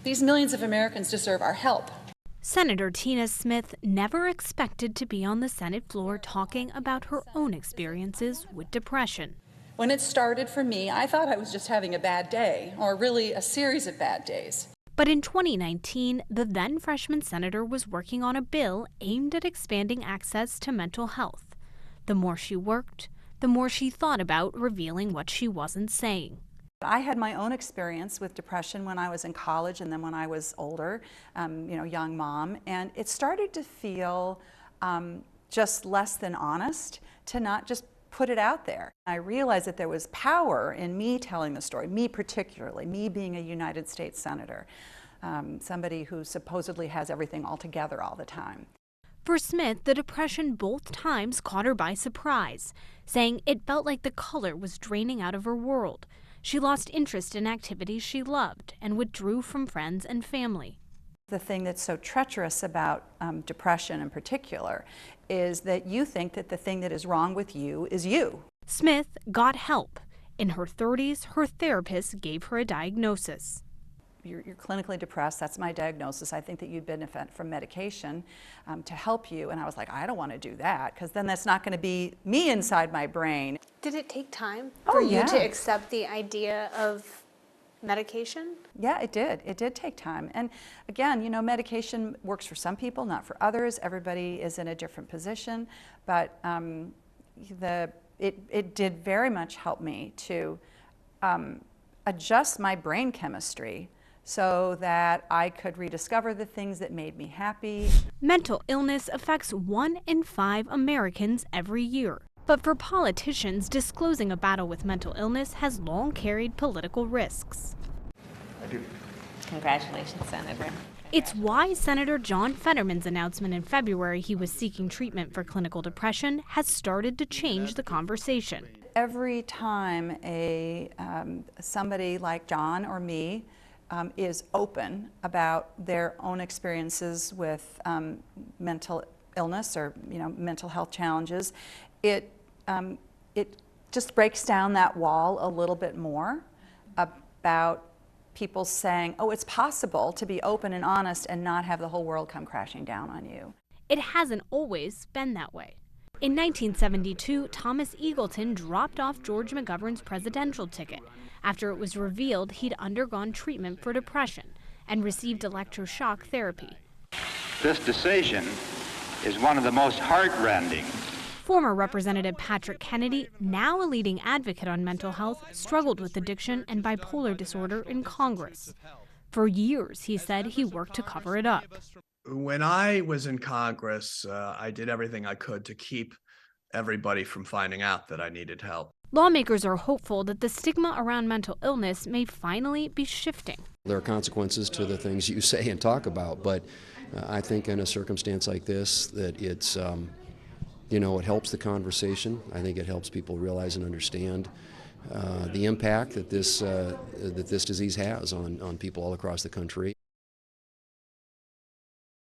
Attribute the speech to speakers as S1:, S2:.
S1: These millions of Americans deserve our help.
S2: Senator Tina Smith never expected to be on the Senate floor talking about her own experiences with depression.
S1: When it started for me, I thought I was just having a bad day, or really a series of bad days.
S2: But in 2019, the then freshman senator was working on a bill aimed at expanding access to mental health. The more she worked, the more she thought about revealing what she wasn't saying.
S1: I had my own experience with depression when I was in college and then when I was older, young mom, and it started to feel just less than honest to not just put it out there. I realized that there was power in me telling the story, me particularly, me being a United States senator, somebody who supposedly has everything all together all the time.
S2: For Smith, the depression both times caught her by surprise, saying it felt like the color was draining out of her world. She lost interest in activities she loved and withdrew from friends and family.
S1: The thing that's so treacherous about depression in particular is that you think that the thing that is wrong with you is you.
S2: Smith got help. In her 30s, her therapist gave her a diagnosis.
S1: You're clinically depressed, that's my diagnosis. I think that you'd benefit from medication to help you. And I was like, I don't want to do that, because then that's not going to be me inside my brain.
S3: Did it take time for you to accept the idea of medication?
S1: Yeah, it did. It did take time. And again, medication works for some people, not for others. Everybody is in a different position. But it did very much help me to adjust my brain chemistry so that I could rediscover the things that made me happy.
S2: Mental illness affects 1 in 5 Americans every year. But for politicians, disclosing a battle with mental illness has long carried political risks.
S4: I do.
S5: Congratulations, Senator.
S2: It's why Senator John Fetterman's announcement in February he was seeking treatment for clinical depression has started to change the conversation.
S1: Every time somebody like John or me is open about their own experiences with mental illness or mental health challenges, it just breaks down that wall a little bit more about people saying, oh, it's possible to be open and honest and not have the whole world come crashing down on you.
S2: It hasn't always been that way. In 1972, Thomas Eagleton dropped off George McGovern's presidential ticket after it was revealed he'd undergone treatment for depression and received electroshock therapy.
S4: This decision is one of the most heartrending.
S2: Former Representative Patrick Kennedy, now a leading advocate on mental health, struggled with addiction and bipolar disorder in Congress. For years, he said he worked to cover it up.
S6: When I was in Congress, I did everything I could to keep everybody from finding out that I needed help.
S2: Lawmakers are hopeful that the stigma around mental illness may finally be shifting.
S7: There are consequences to the things you say and talk about, but I think in a circumstance like this that it's, it helps the conversation. I think it helps people realize and understand the impact that this disease has on people all across the country.